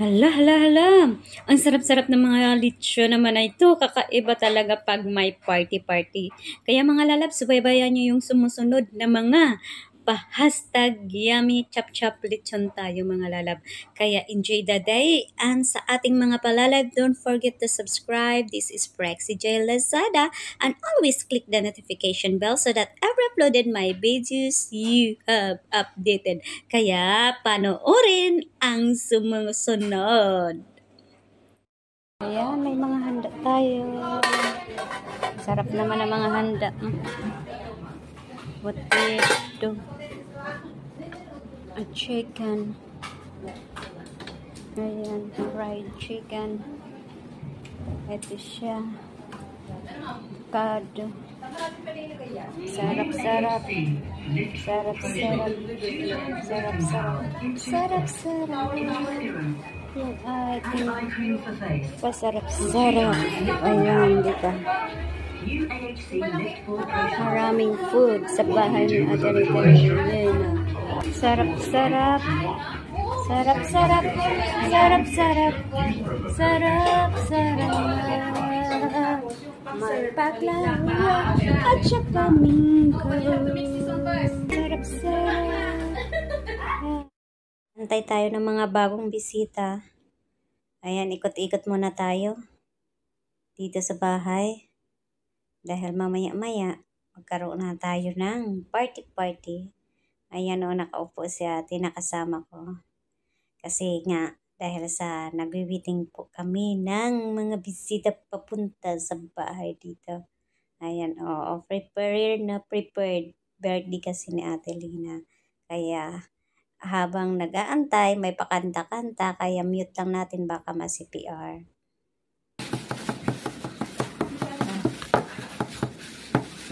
Hala, hala, hala. Ang sarap-sarap ng mga litsyo naman na ito. Kakaiba talaga pag may party-party. Kaya mga lalab, subaybayan nyo yung sumusunod na mga pa-hashtag yummy chap-chap lechon tayo mga lalab. Kaya enjoy the day. And sa ating mga palalab, don't forget to subscribe. This is Prexy J. Lazada. And always click the notification bell so that every uploaded my videos you have updated. Kaya panoorin ang sumusunod. Ayan, may mga handa tayo. Sarap naman ang mga handa. Potato. A chicken. Ayan, fried chicken. Ito siya. Avocado. Sarap-sarap. Sarap-sarap. Sarap-sarap. Sarap-sarap. Yung ating pasarap-sarap. Ayan, diba? Maraming food sa bahay ni Ate Ritalina. Sarap-sarap. Sarap-sarap. Sarap-sarap. Sarap-sarap. May paklawa at saka mingko. Sarap-sarap. Antay tayo ng mga bagong bisita. Ayan, ikot-ikot muna tayo dito sa bahay. Dahil mamaya-maya, magkaroon na tayo ng party-party. Ayan o, nakaupo si ate, nakasama ko. Kasi nga, dahil sa nagwiwiting po kami ng mga bisita papunta sa bahay dito. Ayan o, prepared birthday kasi ni Ate Lina. Kaya, habang nag-aantay, may pakanta-kanta, kaya mute lang natin baka ma-CPR.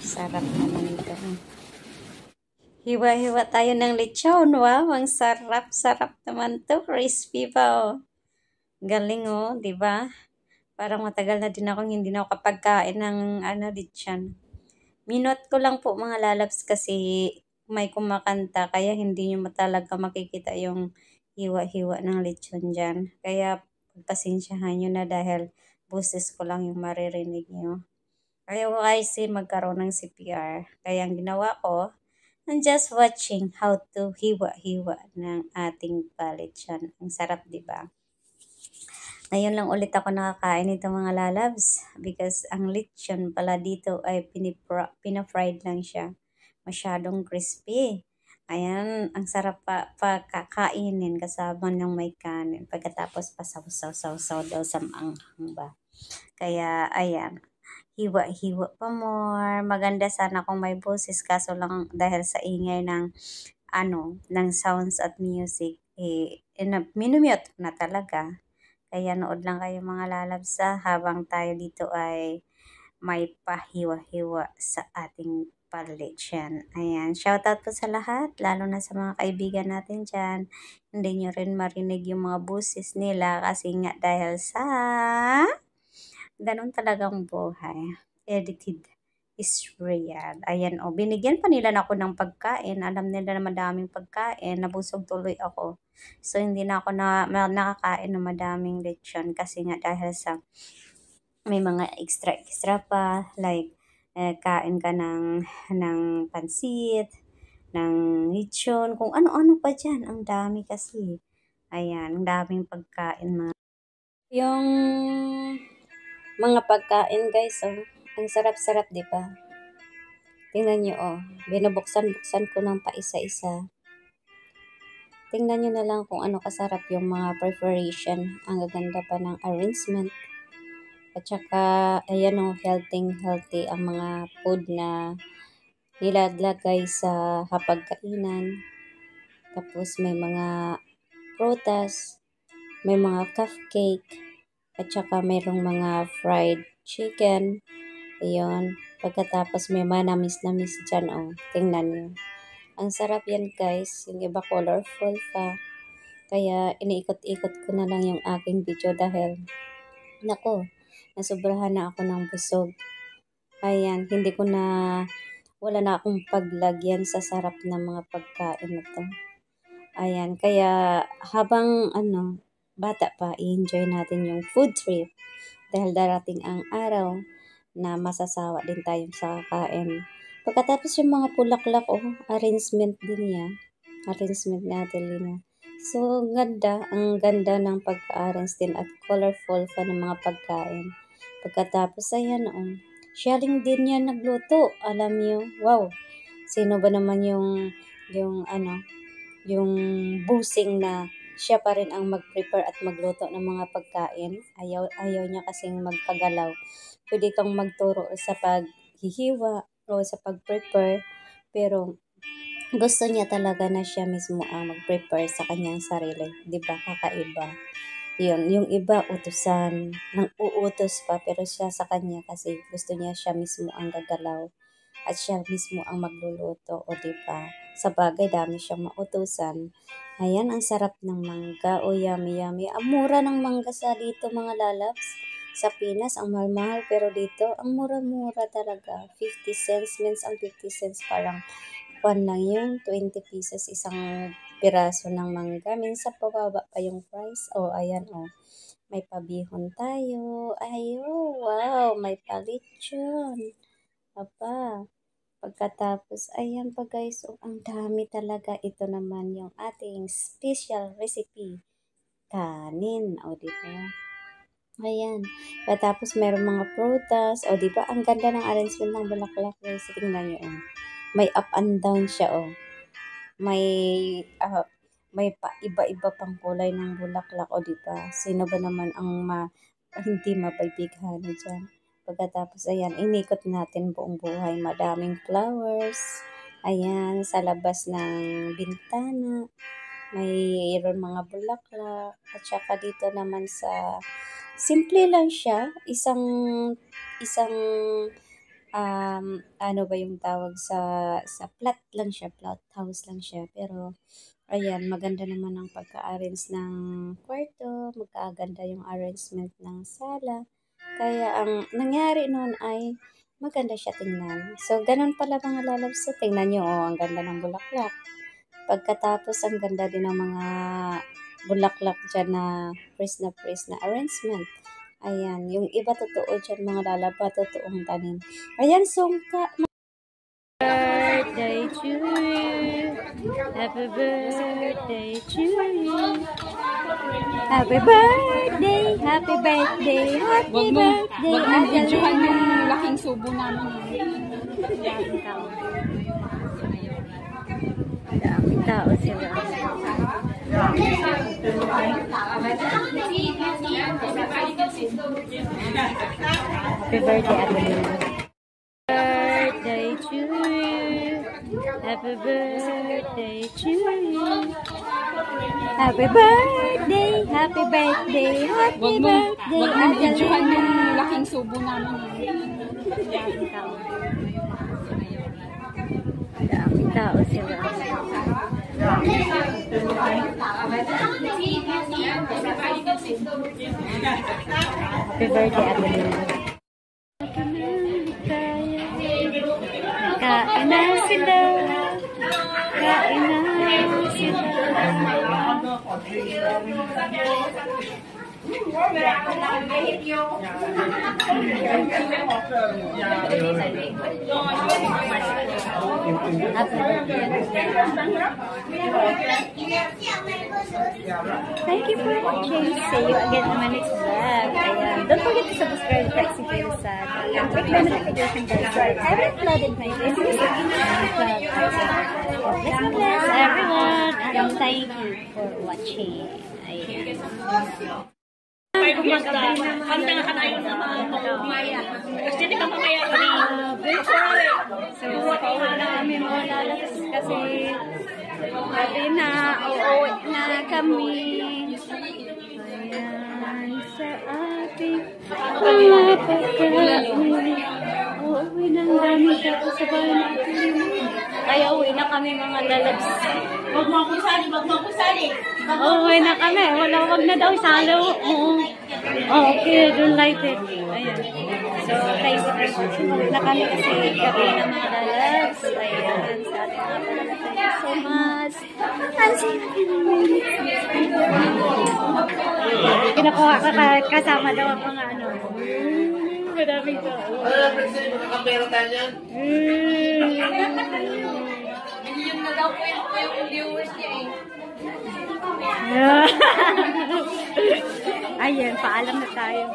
Sarap naman ito. Hiwa-hiwa tayo ng lechon. Wow, ang sarap-sarap naman to. Crispy pa oh. Galing oh, di ba? Parang matagal na din akong hindi na ako kapagkain ng lechon. Minute ko lang po mga lalabs kasi may kumakanta kaya hindi nyo talaga makikita yung hiwa-hiwa ng lechon dyan. Kaya pagpasensyahan nyo na dahil boses ko lang yung maririnig nyo. Ayaw ko kasi magkaroon ng CPR. Kaya ang ginawa ko, I'm just watching how to hiwa-hiwa ng ating lechon. Ang sarap, di ba? Ngayon lang ulit ako nakakain nito mga lalabs because ang lechon pala dito ay pinafried lang siya. Masyadong crispy. Ayan, ang sarap pa kakainin kasama ng may kanin. Pagkatapos pasaw-saw daw sa maanghang ba. Kaya, ayan. Hiwa-hiwa pa more. Maganda sana kung may boses kaso lang dahil sa ingay ng ng sounds at music minumute na talaga. Kaya nood lang kayo mga lalabs habang tayo dito ay may pahiwa-hiwa sa ating paletsyan. Ayan, shoutout po sa lahat, lalo na sa mga kaibigan natin dyan. Hindi nyo rin marinig yung mga boses nila kasi nga dahil sa ganun talagang buhay. Edited is real. Ayan o, binigyan pa nila ako ng pagkain. Alam nila na madaming pagkain. Nabusog tuloy ako. So, hindi na ako nakakain ng madaming lechon kasi nga dahil sa may mga extra pa. Like, kain ka ng pansit, ng lechon, kung ano-ano pa dyan. Ang dami kasi. Ayan, ang daming pagkain. Yung mga pagkain guys, oh, ang sarap-sarap, di ba? Tingnan nyo, oh, binubuksan-buksan ko ng paisa-isa. Tingnan nyo na lang kung ano kasarap yung mga preparation. Ang gaganda pa ng arrangement. At saka, ayan oh, healthy ang mga food na nilalagay sa hapagkainan. Tapos may mga prutas, may mga cupcake, at saka mayroong mga fried chicken. Ayun. Pagkatapos may manamis-namis dyan, oh. Tingnan nyo. Ang sarap yan, guys. Yung iba colorful pa. Kaya, iniikot-ikot ko na lang yung aking video dahil, nako, nasubrahan na ako ng busog. Ayan. Wala na akong paglagyan sa sarap ng mga pagkain na to. Ayan. Kaya, habang, bata pa, i-enjoy natin yung food trip. Dahil darating ang araw na masasawa din tayo sa kakain. Pagkatapos yung mga bulaklak, arrangement din niya. Arrangement natin Lina. So, ang ganda ng pagka-arrange din at colorful pa ng mga pagkain. Pagkatapos, ayan, sharing din niya nagluto. Alam niyo, wow, sino ba naman yung busing na siya pa rin ang mag-prepare at magluto ng mga pagkain. Ayaw niya kasing magpagalaw. Pwede kang magturo sa paghihiwa o sa pag-prepare, pero gusto niya talaga na siya mismo ang mag-prepare sa kanyang sarili. Diba? Kakaiba. Yun, yung iba utusan, nang uutos pa, pero siya sa kanya kasi gusto niya siya mismo ang gagalaw at siya mismo ang magluluto, o diba? Sa bagay, dami siyang mautusan. Ayan, ang sarap ng mangga. O, yummy, yummy. Ang mura ng mangga sa dito, mga lalabs. Sa Pinas, ang mahal-mahal. Pero dito, ang mura-mura talaga. 50 cents means ang 50 cents parang 1 lang yun. 20 pesos isang piraso ng mangga. Minsan pababa pa yung price. O, ayan, may pabihon tayo. Ayo, wow, may palitsyon. Aba. Pagkatapos, ayan pa guys, ang dami talaga. Ito naman yung ating special recipe. Kanin, diba? Ayan. Pagkatapos, meron mga prutas. Diba? Ang ganda ng arrangement ng bulaklak guys. Tingnan nyo, may up and down siya, May iba-iba pang kulay ng bulaklak, diba? Sino ba naman ang hindi mapagbighan dyan? Pagkatapos, ayan, inikot natin buong buhay. Madaming flowers. Ayan, sa labas ng bintana. Mayroon mga bulaklak. At saka dito naman simple lang siya. Isang, ano ba yung tawag sa flat lang siya. Flat house lang siya. Pero, ayan, maganda naman ang pagka-arrange ng kwarto. Magkaganda yung arrangement ng sala. Kaya ang nangyari noon ay maganda siya tingnan. So, ganun pala mga lalabs. So, tingnan nyo, ang ganda ng bulaklak. Pagkatapos, ang ganda din ng mga bulaklak dyan na press na arrangement. Ayan, yung iba totoo dyan mga lalaba, totoong tanim. Ayan, sungka. Birthday to you. Happy birthday to you. Happy birthday, happy birthday, happy birthday. Wag mong videohan yung laking subo namin. Daming tao sila. Happy birthday, Adeline. Birthday to you. Happy birthday to you. Happy birthday, happy birthday, happy birthday. Wag mong videohan yung laking subo namin. Daming tao sila. Happy birthday, Adeline. Kain na sila. Kain na sila. Thank you for watching. See you again in my next vlog. Ayan. Don't forget to subscribe to Taxi Pilsad. Click the notification bell so I haven't uploaded my videos. Bless everyone. And thank you for watching. Ayan. Handa ka tayo sa mga pangumaya. Kasi di ka mamaya pa rin. So, pauwi na kami mga lalabas kasi sabi na, uuwi na kami. Ayan, sa ating mga pagkain. Uuwi na kami sa bahay natin. Kaya uwi na kami mga lalabas. Huwag mo akong sali, huwag mo akong sali. Uuwi na kami. Wag na daw salo. Oh, okay, don't light it. Ayan. So, thank you very much. Umuwi na kami kasi gabi na mga lalabs. Ayan, sa ating mga pala. Thank you so much. Ang sinapin namin. Kinakuha kasama daw ang mga ano. Madaming tao. Nakapera tayo yan. Million na daw po yung viewers niya eh. Ayan, paalam na tayo.